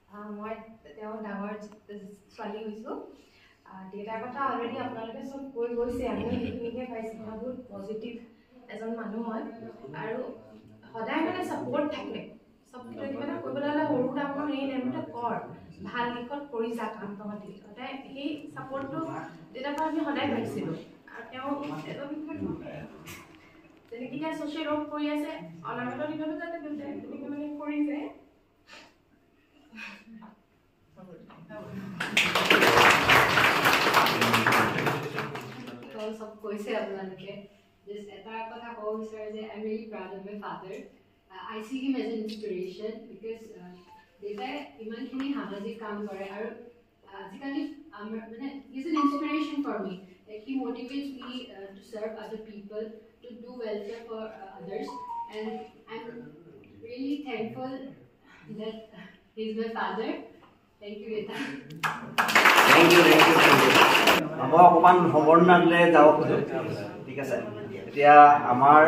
মই তেওঁ ডাঙৰ ছোৱালী হৈছোঁ। দেউতাৰ কথা অলৰেডি আপোনালোকে চব কৈ গৈছে, আমি সেইখিনিকে পাইছোঁ। মই বহুত পজিটিভ এজন মানুহ হয় আৰু সদায় মানে ছাপোৰ্ট থাকে। চব কিবা এটা কৰিবলৈ হ'লে সৰু ডাঙৰ হেৰি নাই, কৰ ভাল দিশত কৰি যাক আন্তঃমাতি সদায় সেই ছাপোৰ্টটো দেউতাৰ পৰা আমি সদায় পাইছিলোঁ। আৰু তেওঁ এজন যেনেকৈ ছ'চিয়েল ৱৰ্ক কৰি আছে, অনাগত দিনতো যাতে দেউতাই তেনেকৈ মানে কৰি যায়। সব কৈছে আপোনালোকে just এটা কথা ক'ব বিচাৰে যে I'm really proud of my father. I see him as an inspiration because দেউতাই ইমানখিনি সামাজিক কাম কৰে আৰু আজিকালি মানে he's an inspiration for me. Like he motivates me to serve other people, to do welfare for others, and I'm really thankful that he's my father. Thank you, Rita. Thank you. আমাৰ অকমান সমৰ্ণালে যাওক ঠিক আছে। এতিয়া আমাৰ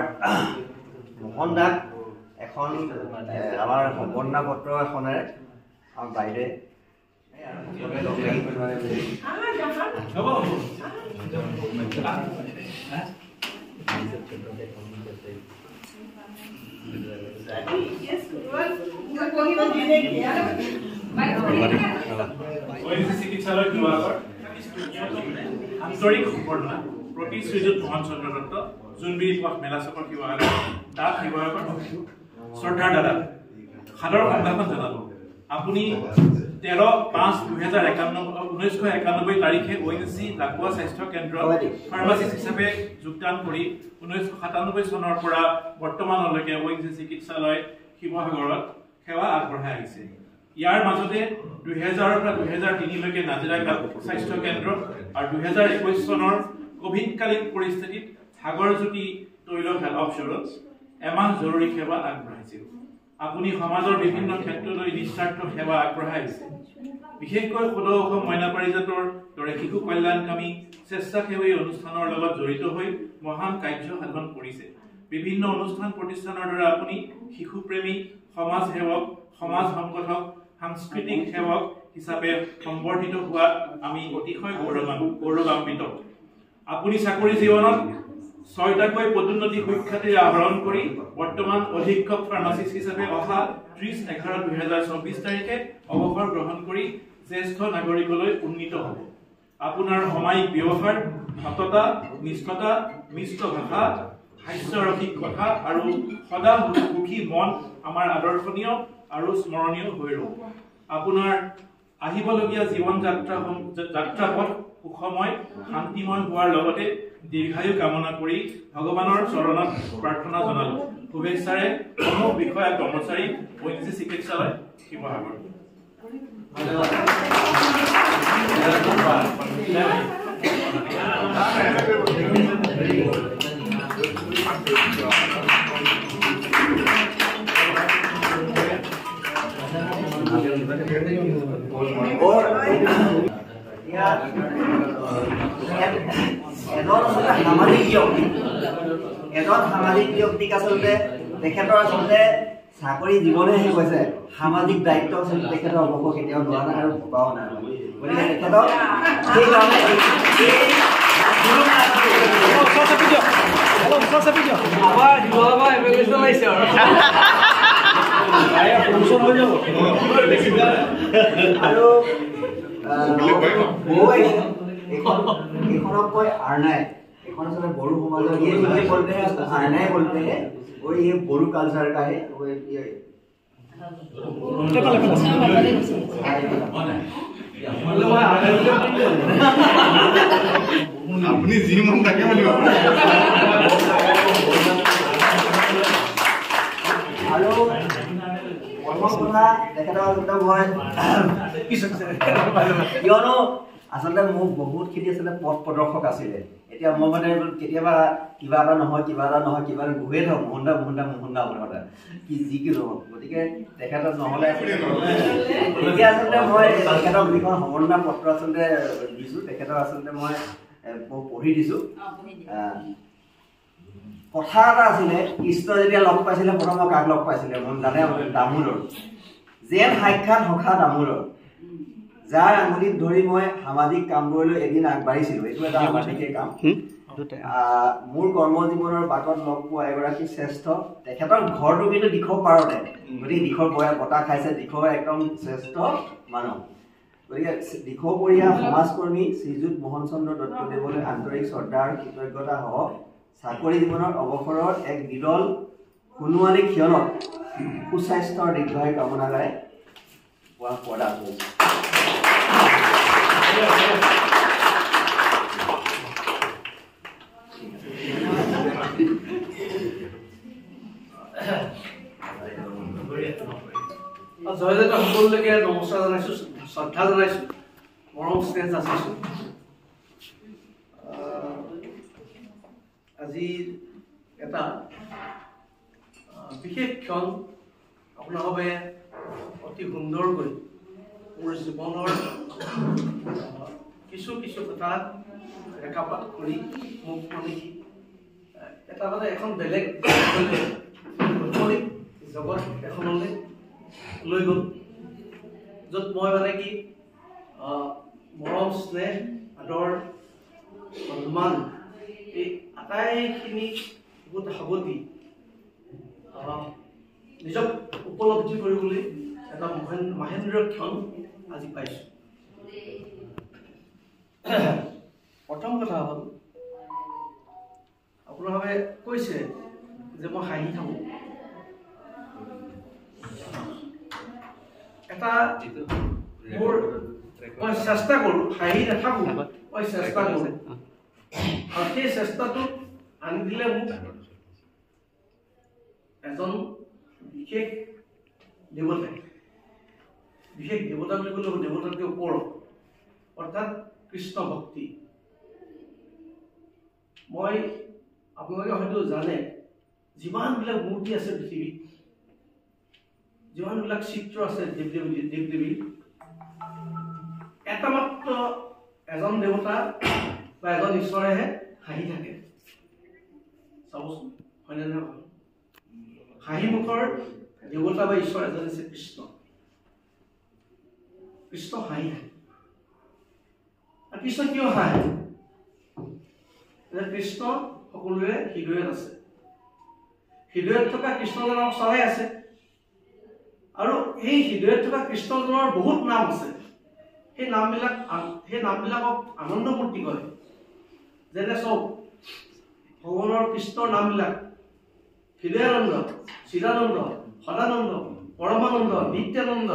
মোহন দাক এখন আমাৰ সম্পন্ন পত্ৰ এখনেৰে আমাৰ বাইৰে চিকিৎসালয় আন্তৰিক সম্বৰ্ধনা প্ৰতি শ্ৰীযুত মোহন চন্দ্ৰ দত্ত জোনবিৰি মেলা চকৰ শিৱসাগৰ তাত শিৱসাগৰ শ্ৰদ্ধাৰ দাদা সাদৰ সম্ভাষণ জনাব। আপুনি 13/5/1991 তাৰিখে ONGC লাকুৱা স্বাস্থ্য কেন্দ্ৰ ফাৰ্মাচিষ্ট হিচাপে যোগদান কৰি 1997 চনৰ পৰা বৰ্তমানলৈকে ONGC চিকিৎসালয় শিৱসাগৰত সেৱা আগবঢ়াই আহিছে। ইয়াৰ মাজতে 2000 পৰা 2003 লৈকে নাজিৰা স্বাস্থ্য কেন্দ্ৰ আৰু 2021 চনৰ কোভিডকালীন পৰিস্থিতিত সাগৰজ্যোতি তৈল হেল্থ অপচনত এমাহ জৰুৰী সেৱা আগবঢ়াইছিল। আপুনি সমাজৰ বিভিন্ন ক্ষেত্ৰলৈ নিস্বাৰ্থ সেৱা আগবঢ়াইছে। বিশেষকৈ সদৌ অসম মইনা পাৰিজাতৰ দৰে শিশু কল্যাণকামী স্বেচ্ছাসেৱী অনুষ্ঠানৰ লগত জড়িত হৈ মহান কাৰ্য সাধন কৰিছে। বিভিন্ন অনুষ্ঠান প্ৰতিষ্ঠানৰ দ্বাৰা আপুনি শিশুপ্ৰেমী, সমাজ সেৱক, সমাজ সংগঠক, সাংস্কৃতিক সেৱক হিচাপে সম্বৰ্ধিত হোৱাত আমি অতিশয় গৌৰৱান্বিত। আপুনি চাকৰি জীৱনত 6টাকৈ পদোন্নতি সুখ্যাতিৰে আহৰণ কৰি বৰ্তমান অধীক্ষক ফাৰ্মাচিষ্ট হিচাপে অহা 30/11/2024 তাৰিখে অৱসৰ গ্ৰহণ কৰি জ্যেষ্ঠ নাগৰিকলৈ উন্নীত হ'ব। আপোনাৰ সামায়িক ব্যৱহাৰ, সততা, নিষ্ঠতা, মিষ্ট ভাষা, হাস্যৰসিক কথা আৰু সদা সুখী মন আমাৰ আদৰ্শনীয় আৰু স্মৰণীয় হৈ ৰ'ব। আপোনাৰ আহিবলগীয়া জীৱন যাত্ৰাপথ সুখময়, শান্তিময় হোৱাৰ লগতে দীৰ্ঘায়ু কামনা কৰি ভগৱানৰ চৰণত প্ৰাৰ্থনা জনালো। শুভেচ্ছাৰে প্ৰমুখ বিষয়া কৰ্মচাৰী ONGC চিকিৎসালয় শিৱসাগৰ। সামাজিক ব্যক্তিক আচলতে তেখেতৰ আচলতে চাকৰি জীৱনে শেষ হৈছে, সামাজিক দায়িত্ব আচলতে তেখেতৰ অৱসৰ কেতিয়াও লোৱা নাই আৰু ভবাও নাই। গতিকে তেখেতক আৰু এইখনক কয় আৰনাই, এখন আচলতে বড়ো সমাজৰ ये बोलते हैं आरनाई बोलते हैं और ये बोड़ो कल्चर का है। अपनी जीवन तक কিয়নো আচলতে মোৰ বহুতখিনি আচলতে পথ প্ৰদৰ্শক আছিলে। এতিয়া মই মানে কেতিয়াবা কিবা এটা নহয় কিবা এটা গৈয়ে থাকোঁ মোহনদা কি যি কি নহওক। গতিকে তেখেতক নহ'লে এতিয়া আচলতে মই তেখেতক যিখন সমন্বয় পত্ৰ আচলতে দিছোঁ, তেখেতক আচলতে মই পঢ়ি দিছোঁ। কথা এটা আছিলে, কৃষ্ণ যেতিয়া লগ পাইছিলে প্ৰথম কাক লগ পাইছিলে মন জানে, দামোদৰ। যেন সাক্ষাৎ সখা তামোলৰ যাৰ আঙুলিত ধৰি মই সামাজিক কামবোৰলৈ এদিন আগবাঢ়িছিলোঁ এইটো এটা সামাজিকেই কাম মোৰ কৰ্মজীৱনৰ বাটত লগ পোৱা এগৰাকী শ্ৰেষ্ঠ তেখেতৰ ঘৰটো কিন্তু দিখৌ পাৰতে গতিকে দিখৌৰ বতাহ খাইছে দিখৌৰ একদম শ্ৰেষ্ঠ মানুহ গতিকে দিখৌপৰীয়া সমাজকৰ্মী শ্ৰীযুত মোহন চন্দ্ৰ দত্তদেৱলৈ আন্তৰিক শ্ৰদ্ধা আৰু কৃতজ্ঞতা সহ চাকৰি জীৱনৰ অৱসৰৰ এক বিৰল সোণোৱালী ক্ষণত সুস্বাস্থ্যৰ দীৰ্ঘায়ু কামনাৰে প্ৰদান কৰিছে জয়জয়তা সকলোলৈকে নমস্কাৰ জনাইছোঁ শ্ৰদ্ধা জনাইছোঁ মৰম স্নেহ যাচিছোঁ আজি এটা বিশেষ ক্ষণ আপোনাৰ বাবে অতি সুন্দৰকৈ মোৰ জীৱনৰ কিছু কথা ৰেখাপাত কৰি মোক মানে এটা মানে এখন বেলেগ জগত এখনলৈ লৈ গ'ল য'ত মই মানে কি মৰম স্নেহ আদৰ সন্মান এই আটাইখিনি বহুত সাৱতি নিজক উপলব্ধি কৰিবলৈ এটা মহেন্দ্ৰ ক্ষণ আজি পাইছোঁ প্ৰথম কথা হ'ল আপোনাৰ বাবে কৈছে যে মই হাঁহি থাকোঁ এটা মোৰ মই চেষ্টা কৰোঁ হাঁহি নাথাকোঁ মই চেষ্টা কৰোঁ আৰু সেই চেষ্টাটোত আনি দিলে মোক এজন বিশেষ দেৱতাই বিশেষ দেৱতা বুলি ক'লে দেৱতাতকৈ ওপৰত অৰ্থাৎ কৃষ্ণ ভক্তি মই আপোনালোকে হয়তো জানে যিমানবিলাক মূৰ্তি আছে পৃথিৱীত যিমানবিলাক চিত্ৰ আছে দেৱ দেৱী এটা মাত্ৰ এজন দেৱতা বা এজন ঈশ্বৰেহে হাঁহি থাকে চাবচোন হয়নে নহয় হাঁহি মুখৰ দেৱতা বা ঈশ্বৰ এজন আছে কৃষ্ণ কৃষ্ণ হাঁহি থাকে আৰু কৃষ্ণ কিয় হাঁহে কৃষ্ণ সকলোৰে হৃদয়ত আছে হৃদয়ত থকা কৃষ্ণজনক চলাই আছে আৰু এই হৃদয়ত থকা কৃষ্ণজনৰ বহুত নাম আছে সেই নামবিলাকক আনন্দমূৰ্তি কৰে যেনে চাওক ভগৱানৰ কৃষ্ণৰ নামবিলাক হৃদয়ানন্দ চিদানন্দ সদানন্দ পৰমানন্দ নিত্যানন্দ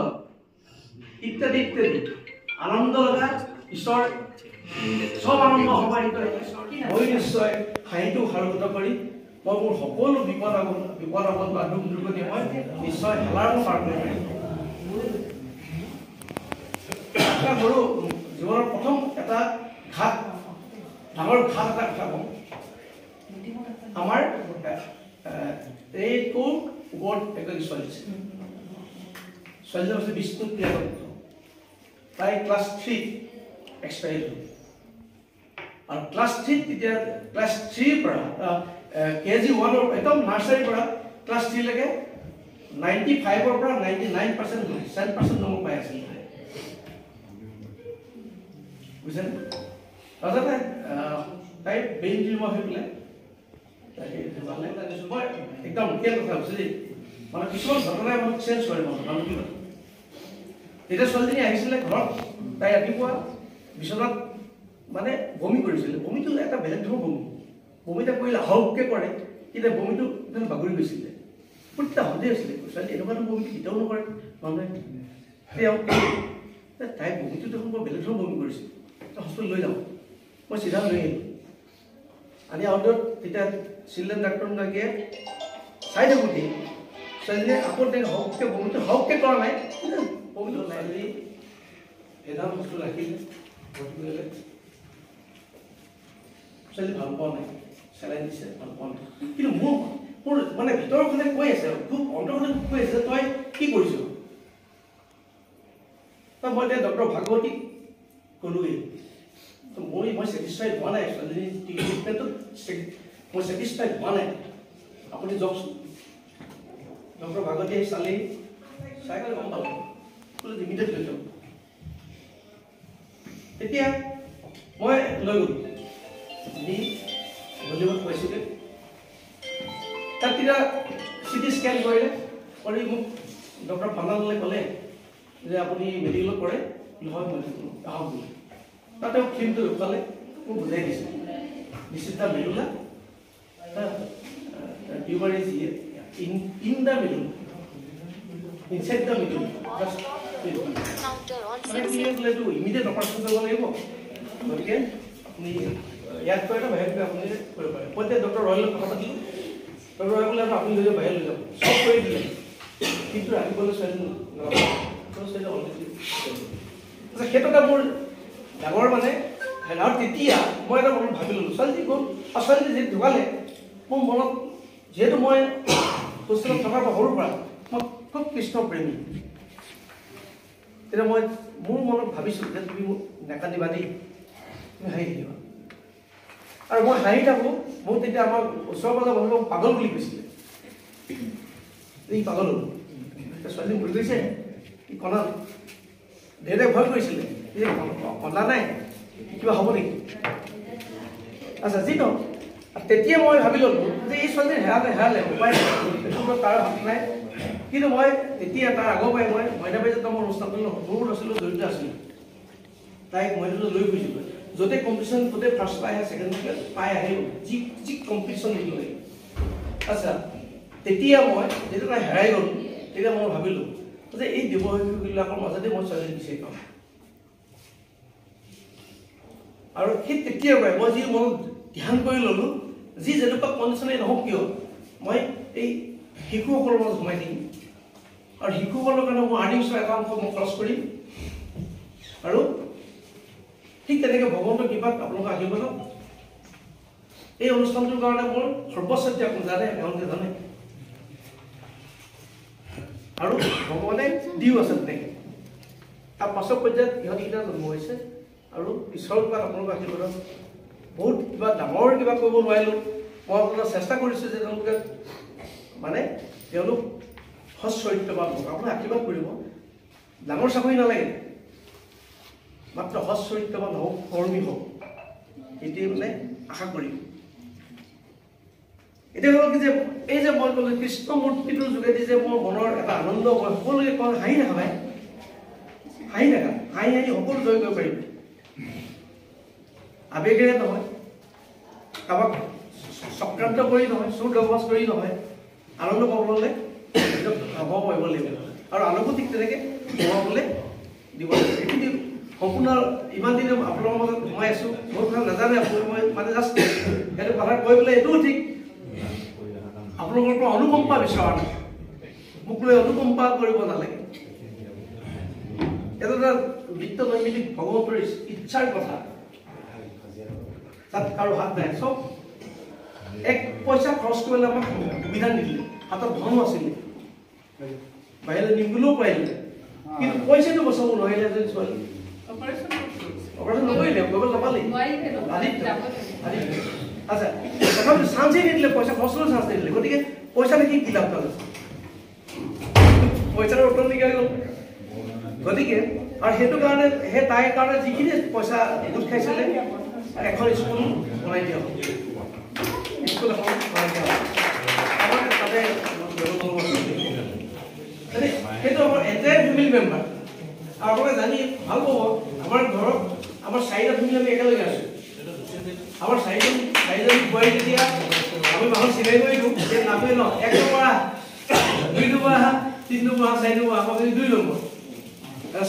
ইত্যাদি ইত্যাদি আনন্দ লগা ঈশ্বৰ চব আনন্দ সমাহিত মই নিশ্চয় হাঁহিটো সাৰোগত কৰি মই মোৰ সকলো বিপদ আপদ বা দুখ দুৰ্গতি মই নিশ্চয় হেলাৰ পাৰ কৰিব পাৰিম সৰু জীৱনৰ প্ৰথম এটা ডাঙৰ ঘাট এটা কথা কওঁ আমাৰ এইটোৰ ওপৰত এগৰাকী ছোৱালী আছে ছোৱালীজন আছে বিষ্ণুপ্ৰিয়া দত্ত তাই ক্লাছ 3 এক্সপায়াৰ্ড হ'ল আৰু ক্লাছ 3 তেতিয়া ক্লাছ 3 পৰা কেজি 1 একদম নাৰ্চাৰীৰ পৰা ক্লাছ 3 লৈকে 95 পৰা 99% 7% নম্বৰ পাই আছিল বুজিছেনে তাৰপিছতে তাই ব্ৰেইন টিউমাৰ হৈ পেলাই মই একদম ৰিয়েল কথা কৈছোঁ দেই মানে কিছুমান ঘটনাই মোক চেঞ্জ কৰে মানুহ কি কথা তেতিয়া ছোৱালীজনী আহিছিলে ঘৰত তাই ৰাতিপুৱা বিচনাত মানে বমি কৰিছিলে বমিটো এটা বেলেগ ধৰণৰ বমিটা কৰিলে হাউকে কৰে কিন্তু বমিটো একদম বাগৰি গৈছিলে ফুটা সন্দেহ হৈছিলে ছোৱালী এনেকুৱা ধৰণৰ বমিটো কেতিয়াও নকৰে মানুহে তেওঁ তাই বমিটো দেখোন বৰ বেলেগ ধৰণৰ বমি কৰিছিল হস্পিটেল লৈ যাওঁ মই চিধা লৈ আহিলোঁ আনি আউটডোৰত তেতিয়া চিলড্ৰেন ডাক্তৰগৰাকীয়ে চাই থাকোঁতে ছোৱালীজনীয়ে আকৌ বমিটো হাউকে কৰা নাই বমিটো ছোৱালী এটা বস্তু ৰাখিলে ছোৱালী ভাল পোৱা নাই চেলাই দিছে ভাল পোৱা নাই কিন্তু মোৰ মানে ভিতৰখনে কৈ আছে খুব অন্তৰখনে কৈ আছে তই কি কৰিছ মই এতিয়া ডক্টৰ ভাগৱতী ক'লোৱেই মই ছেটিছফাইড হোৱা নাই ছোৱালীজনী ট্ৰিটমেণ্টত মই ছেটিছফাইড হোৱা নাই আপুনি যাওকচোন ডক্টৰ ভাগৱতী চালেই চাই গম পাব বোলে ইমিডিয়েট লৈ যাওঁ এতিয়া মই লৈ গ'লো নি গলিবত কৈছিলে তাত তেতিয়া চিটি স্কেন কৰিলে কৰি মোক ডক্টৰ ফানালে ক'লে যে আপুনি মেডিকেলত কৰে নহয় মই আহক বুলি তাতে ফিল্মটো দেখুৱালে মোক বুজাই দিছে this is the medulla tumour is in the medulla inside the medulla just immediate operation কৰিব লাগিব গতিকে আপুনি ইয়াত কৈ এটা বাহিৰত আপুনি কৰিব পাৰে মই এতিয়া ডক্টৰ ৰয়েলৰ কথা পাতিলোঁ ডক্টৰ ৰয় বোলে আপুনি লৈ যাব বাহিৰত লৈ যাব চব কৰি দিলে কিন্তু ৰাখিবলৈ ছোৱালী সেইটো এটা মোৰ ডাঙৰ মানে আৰু তেতিয়া মই এটা মনত ভাবি ল'লোঁ ছোৱালী গ'ল আৰু ছোৱালী যিহেতু ঢুকালে মোৰ মনত যিহেতু মই হোষ্টেলত থকাৰ সৰুৰ পৰা মই খুব কৃষ্ণ প্ৰেমী তেতিয়া মই মোৰ মনত ভাবিছোঁ যে তুমি মোক নাকান্দিবা দেই তুমি হাঁহি থাকিবা আৰু মই হাঁহি থাকোঁ মোক তেতিয়া আমাৰ ওচৰ পাজৰ মানুহ পাগল বুলি কৈছিলে এই পাগল হ'ল ছোৱালী মৰি গৈছে কি কণা দেউতাই ভয় কৰিছিলে কণা নাই কিবা হ'ব নেকি আচ্ছা যি নহওক তেতিয়া মই ভাবি ল'লোঁ যে এই ছোৱালী হেৰালে উপায় তাৰ হাত নাই কিন্তু মই তেতিয়া তাৰ আগৰ পৰাই মই মইনা বাইদেউ মোৰ অনুষ্ঠানটো সৰু ল'ৰা ছোৱালী জড়িত আছিলোঁ তাইক মইনাটো লৈ গৈছিলোঁ য'তে কম্পিটিশ্যন ত'তে ফাৰ্ষ্ট পাই আহে ছেকেণ্ড পাই আহিলোঁ যি কম্পিটিশ্যন দিব লাগে আচ্ছা তেতিয়া মই যেতিয়া তাই হেৰাই গ'লোঁ তেতিয়া মই ভাবিলোঁ যে এই দেৱশিশুবিলাকৰ মাজতে মই ছোৱালী বিচাৰি পাম আৰু সেই তেতিয়াৰ পৰাই মই যি মনত ধ্যান কৰি ল'লোঁ যি যেনেকুৱা কণ্ডিশ্যনেই নহওক কিয় মই এই শিশুসকলৰ মাজত সোমাই থাকিম আৰু শিশুসকলৰ কাৰণে মই আৰ্নিংছৰ এটা অংশ মই খৰচ কৰিম আৰু ঠিক তেনেকৈ ভগৱন্তৰ কৃপাত আপোনালোকে আশীৰ্বাদক এই অনুষ্ঠানটোৰ কাৰণে মোৰ সৰ্বশ্ৰেষ্ঠ আপুনি জানে এওঁলোকে জানে আৰু ভগৱানে দিও আছে তেনেকৈ তাৰ পাছৰ পৰ্যায়ত ইহঁতকেইটা জন্ম হৈছে আৰু ঈশ্বৰৰ কৃপাত আপোনালোকে আশীৰ্বাদক বহুত কিবা ডাঙৰ কিবা কৰিব নোৱাৰিলোঁ মই আপোনালোকে চেষ্টা কৰিছোঁ যে তেওঁলোকে মানে তেওঁলোক সৎ চৰিত্ৰবান হওক আপোনাক আশীৰ্বাদ কৰিব ডাঙৰ চাকৰি নালাগে মাত্ৰ সৎ চৰিত্ৰবান হওক কৰ্মী হওক এইটোৱে মানে আশা কৰিম এতিয়া হ'ল কি যে এই যে মই ক'লোঁ কৃষ্ণ মূৰ্তিটোৰ যোগেদি যে মোৰ মনৰ এটা আনন্দ মই সকলোকে কওঁ হাঁহি নাখাবাই হাঁহি নাখা হাঁহি সকলো জয় কৰিব পাৰিব আৱেগেৰে নহয় কাৰোবাক চক্ৰান্ত কৰি নহয় চুৰ দৰবাজ কৰি নহয় আনন্দ পাবলৈ হ'ব পাৰিব লাগিব আৰু আনকো ঠিক তেনেকৈ সোমাবলৈ দিব লাগিব এইখিনি সম্পূৰ্ণ ইমান দিনে আপোনালোকৰ মাজত সোমাই আছোঁ মোৰ কথা নাজানে আপুনি মই মানে জাষ্ট সেইটো কথা কৈ পেলাই এইটোও ঠিক আপোনালোকৰ পৰা অনুকম্পা বিচৰা নাই মোক লৈ অনুকম্পা কৰিব নালাগে এটা এটা নিত্য নৈমিত্তিক ভগৱন্তৰ ইচ্ছাৰ কথা তাত কাৰো হাত নাই চব এক পইচা খৰচ কৰিবলৈ আমাক সুবিধা নিদিলে হাতত ধনো আছিলে বাহিৰলৈ নিম বুলিও পাৰিলে কিন্তু পইচাটো বচাব নোৱাৰিলে যদি ছোৱালী অপাৰেশ্যন নকৰিলে কৰিব নাপালে আচ্ছা তথাপিতো চান্সেই নিদিলে পইচা খৰচলৈ চান্স নিদিলে গতিকে পইচা দেখি কি লাভ আছে পইচাৰ উত্তৰ নিদিয়া গ'ল গতিকে আৰু সেইটো কাৰণে সেই তাইৰ কাৰণে যিখিনি পইচা গোট খাইছিলে এখন স্কুল বনাই দিয়া হ'ল স্কুল এখন বনাই দিয়া হ'ল তাতে সেইটো আমাৰ এটাই ফেমিলি মেম্বাৰ আৰু আপোনালোকে জানি ভাল পাব আমাৰ ঘৰত আমাৰ চাৰিটা ফেমিলি আমি একেলগে আছোঁ আমাৰ চাৰিজন বোৱাৰী যেতিয়া আমি মাহত চিনাই কৰি দিওঁ যে নাপে ন 1 নম্বৰ আহা 2 নম্বৰ আহা 3 নম্বৰ আহা 4 নম্বৰ আমাক 2 নম্বৰ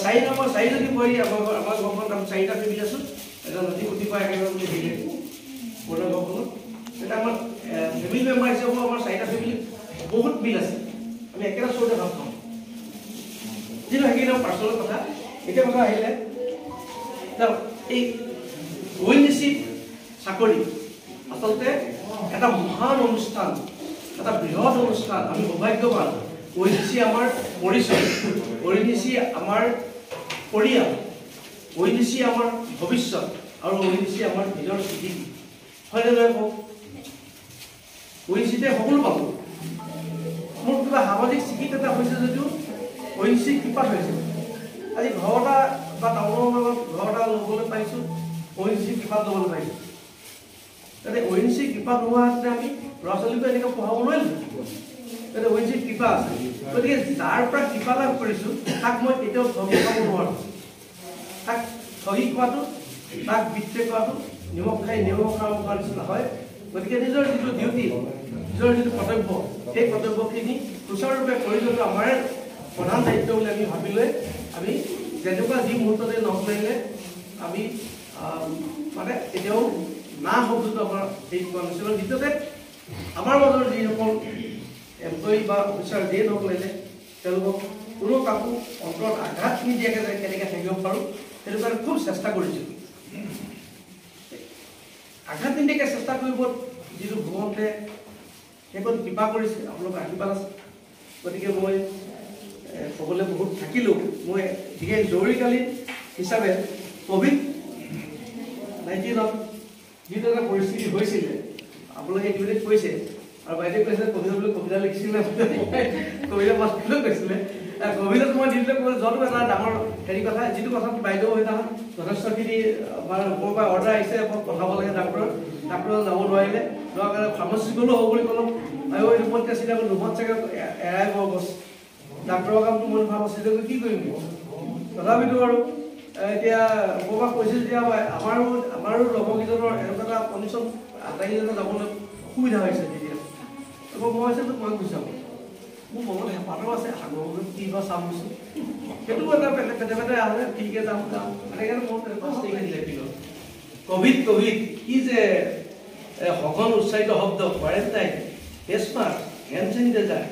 4 নম্বৰ চাৰিজনী বোৱাৰী আমাৰ ঘৰখনত আমি চাৰিটা ফেমিলি আছোঁ এটা নদী প্ৰতিভা একেবাৰে বুলি দিলে মোৰ ঘৰখনত এটা আমাৰ ফেমিলি মেম্বাৰ হিচাপেও আমাৰ চাৰিটা ফেমিলি বহুত মিল আছে আমি একেটা চৰতে ভাত খাওঁ যিটো সেইখিনি পাৰ্চনেল কথা এতিয়া কথা আহিলে এই ONGC চাকৰি আচলতে এটা মহান অনুষ্ঠান এটা বৃহৎ অনুষ্ঠান আমি সৌভাগ্যৱান ONGC আমাৰ পৰিচয় ONGC আমাৰ পৰিয়াল ONGC আমাৰ ভৱিষ্যত আৰু ONGC আমাৰ নিজৰ স্থিতি হয়নে নহয় কওক ONGCতে সকলো পাব মোৰ কিবা সামাজিক স্বীকৃতি এটা হৈছে যদিও ONGC কৃপাত হৈছে আজি ঘৰটা বা টাউনৰ মাজত ঘৰটা ল'বলৈ পাইছোঁ ONGC কৃপাত ল'বলৈ পাইছোঁ তাতে ONGC কৃপাত নোহোৱাহেঁতেন আমি ল'ৰা ছোৱালীকো এনেকৈ পঢ়াব নোৱাৰিলোঁ তাতে ONGC কৃপা আছে গতিকে যাৰ পৰা কৃপা লাভ কৰিছোঁ তাক মই কেতিয়াও ঠগি খাব নোৱাৰোঁ তাক ঠগি খোৱাটো তাক বিত্তে কৰাটো নিমখ খাই নিমখ খাব খোৱাৰ নিচিনা হয় গতিকে নিজৰ যিটো ডিউটি নিজৰ যিটো কৰ্তব্য সেই কৰ্তব্যখিনি সুচাৰুৰূপে কৰি যোৱাটো আমাৰ প্ৰধান দায়িত্ব বুলি আমি ভাবি লৈ আমি যেনেকুৱা যি মুহূৰ্ততে নহওক লাগিলে আমি মানে এতিয়াও না শব্দটো আমাৰ সেই কোৱা নাছিলোঁ দ্বিতীয়তে আমাৰ মাজৰ যিসকল এমপ্লয়ী বা অফিচাৰ যিয়ে নহওক লাগিলে তেওঁলোকক কোনো কাকো অন্তৰত আঘাত নিদিয়াকৈ কেনেকৈ থাকিব পাৰোঁ সেইটো কাৰণে খুব চেষ্টা কৰিছিলোঁ আঘাত নিদিয়াকৈ চেষ্টা কৰিব যিটো ভগৱন্তে সেইখন কৃপা কৰিছে আপোনালোকৰ আশীৰ্বাদ আছে গতিকে মই ক'বলৈ বহুত থাকিলোঁ মই বিশেষ জৰুৰীকালীন হিচাপে COVID-19 যিটো এটা পৰিস্থিতি হৈছিলে আপোনালোকে ইতিমধ্যে কৈছে আৰু বাইদেৱে কৈছে কবিতা বুলি কবিতা লিখিছিলে কবিতা মাতিলেও কৈছিলে কবিতাত মই দিলে য'তো এটা ডাঙৰ হেৰি কথা যিটো কথা বাইদেউ সেইদিনাখন যথেষ্টখিনি আমাৰ ওপৰৰ পৰা অৰ্ডাৰ আহিছে পঠাব লাগে ডাক্তৰ যাব নোৱাৰিলে যোৱাৰ কাৰণে ফাৰ্মাচী গ'লেও হ'ব বুলি ক'লোঁ আৰু এই ৰুমত চিন্তা কৰি ৰুমত চাগে এৰাই বৰ গছ ডাক্তৰৰ কামটো মই ফাৰ্মাচী কি কৰিম তথাপিতো আৰু এতিয়া ওপৰৰ পৰা কৈছে যেতিয়া আমাৰো লগৰকেইজনৰ এনেকুৱা এটা কণ্ডিশ্যন আটাইকেইজনে যাবলৈ অসুবিধা হৈছে তেতিয়া মই হৈছে মই গুচাম মোৰ মনত হেঁপাতো আছে সাগৰ কি হয় চাম গৈছোঁ সেইটো এটা পেটে আছে ঠিকে যাম এনেকৈ মোৰ ক'ভিড কি যে সঘন উচ্চাৰিত শব্দ quarantine face mask hand sanitizer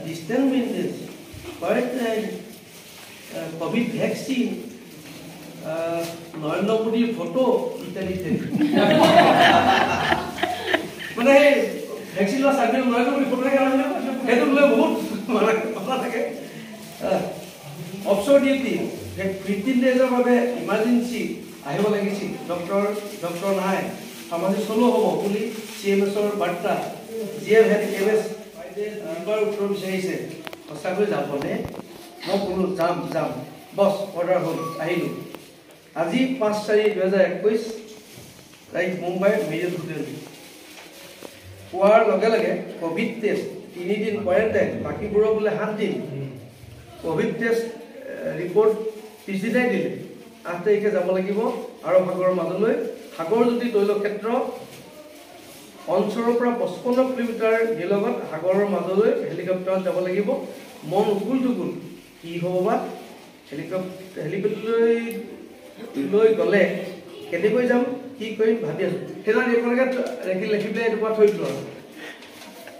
distance maintenance quarantine covid vaccine Narendra মোদীৰ ফটো ইত্যাদি মানে সেই ভেকচিন লোৱা চাৰ্টিফিকেট নৰেন্দ্ৰ মোদীৰ ফটো থাকে সেইটো লৈ বহুত কথা থাকে অফচৰ ডিউটি 15 ডেজৰ বাবে ইমাৰ্জেঞ্চি আহিব লাগিছিল ডক্টৰ নাই ফাৰ্মাচী চলো হ'ব বুলি CMSৰ বাৰ্তা যিয়ে KMS উত্তৰ বিচাৰিছে সঁচাকৈ যাবনে মই কোনো যাম বছ অৰ্ডাৰ হ'ল আহিলোঁ আজি 5/4/2021 তাৰিখ মুম্বাইৰ মেৰিয়ট হোটেল পোৱাৰ লগে লগে ক'ভিড টেষ্ট 3 দিন কোৱাৰেণ্টাইন বাকীবোৰৰ বোলে 7 দিন ক'ভিড টেষ্ট ৰিপৰ্ট পিছদিনাই দিলে 8 তাৰিখে যাব লাগিব আৰৱ সাগৰৰ মাজলৈ সাগৰজ্যোতি তৈলক্ষেত্ৰ অঞ্চলৰ পৰা 55 কিলোমিটাৰ গেলত সাগৰৰ মাজলৈ হেলিকপ্টাৰত যাব লাগিব মন উকুল কি হ'ব বা হেলিকপ্টাৰ লৈ গ'লে কেনেকৈ যাম কি কৰিম ভাবি আছোঁ সেইদিনা একেলগে লিখি পেলাই এইটো থৈ দিলোঁ আৰু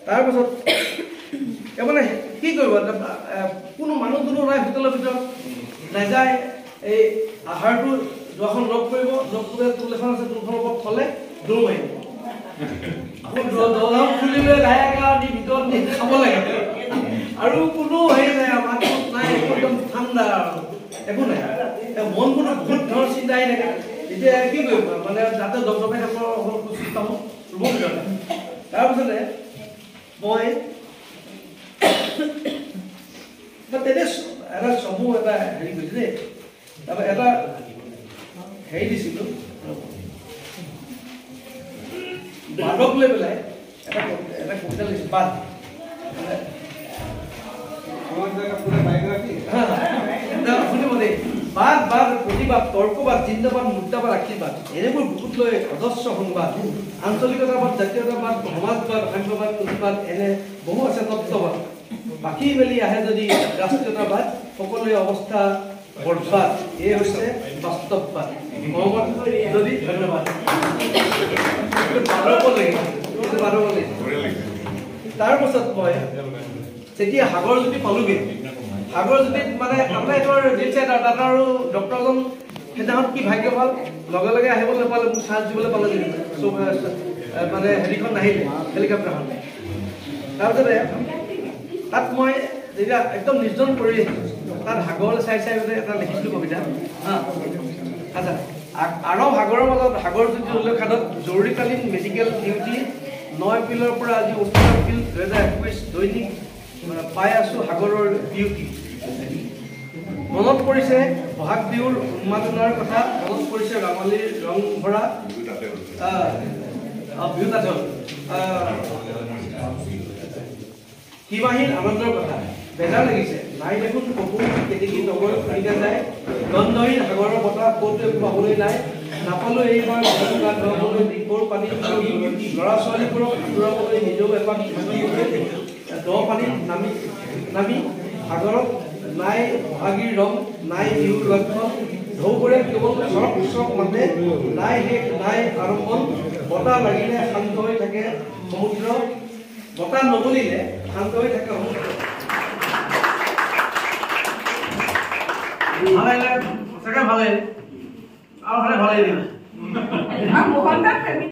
তাৰপাছত মানে কি কৰিব কোনো মানুহ নাই হোটেলৰ ভিতৰত নাযায় এই আহাৰটো যোৱাখন লগ কৰিব লগ কৰিলে টুল এখন আছে টুলখনৰ ওপৰত থ'লে দৌৰ মাৰিব আকৌ খুলি লৈ লাহে দি ভিতৰত নি খাব লাগে আৰু কোনো হেৰি নাই মাত নাই একদম ঠাণ্ডা একো নাই মনবোৰত বহুত ধৰণৰ চিন্তা আহি থাকে এতিয়া কি কৰিব মানে যাতে দপদপাই থাকৰ চিন্তা ৰুব ভিতৰতে তাৰপিছতে মই তেনে এটা চমু এটা হেৰি কৰিছোঁ দেই তাৰপৰা এটা হেৰি দিছিলোঁ বাদক লৈ পেলাই এটা কবিতা লিখিছোঁ বাদ শুনিব দেই বাদ প্ৰতিবাদ তৰ্কবাদ জিন্দাবাদ মুদ্ৰাবাদ আশীৰ্বাদ এনেবোৰ বুকুত লৈ অজস্ৰ সংবাদ আঞ্চলিকতাবাদ জাতীয়তাবাদ সমাজবাদ সাম্যবাদ প্ৰতিবাদ এনে বহু আছে তত্ত্ববাদ বাকী মেলি আহে যদি ৰাষ্ট্ৰীয়তাবাদ সকলোৰে অৱস্থা বৰ্বাদ এই হৈছে বাস্তৱবাদ যদি ধন্যবাদ তাৰপাছত মই যেতিয়া সাগৰজ্যোতি পালোগৈ সাগৰজ্যোতিত মানে আপোনাৰ এইটো দিছে তাত আৰু ডক্টৰজন সেইদিনাখন কি ভাগ্য ভাল লগে লগে আহিব নাপালে মোক চাৰ্জ দিবলৈ পালে মানে হেৰিখন নাহিলে হেলিকপ্টাৰখন তাৰপিছতে তাত মই যেতিয়া একদম নিৰ্জন কৰি তাত সাগৰলৈ চাই এটা লিখিছিলোঁ কবিতা আচ্ছা আৰৱ সাগৰৰ মাজত সাগৰজ্যোতি উল্লেখানত জৰুৰীকালীন মেডিকেল ডিউটি 9 এপ্ৰিলৰ পৰা আজি 18 এপ্ৰিল 2021 দৈনিক পাই আছোঁ সাগৰৰ ডিউটি মনত পৰিছে বহাগ বিহুৰ উন্মাদনাৰ কথা, মনত পৰিছে ৰামালীৰ ৰং ভৰা বিহু তাতে হ'ল সীমাহীন আনন্দৰ কথা। বেজাৰ লাগিছে নাই দেখোন কপু কেতেকী নগৰ ফুৰিকা যায়, গন্ধহীন সাগৰৰ বতাহ ক'তো একো পাবলৈ নাই। নাপালো এইবাৰ গা ধুৱাবলৈ দিশৰ পানী, ল'ৰা ছোৱালীবোৰক আঁতৰাবলৈ নিজেও এপাক দ পানীত নামি সাগৰত নাই বহাগীৰ ৰং, নাই বিহুৰ লক্ষ্য। ঢৌবোৰে কেৱল চৰক চৰক মাতে, নাই শেষ নাই আৰম্ভণ। বতাহ লাগিলে শান্ত হৈ থাকে সমুদ্ৰ, বতাহ নবলিলে শান্ত হৈ থাকে সমুদ্ৰ। ভাল লাগিলে, সঁচাকৈ ভাল লাগিলে, আৰু হ'লে ভাল লাগিলে।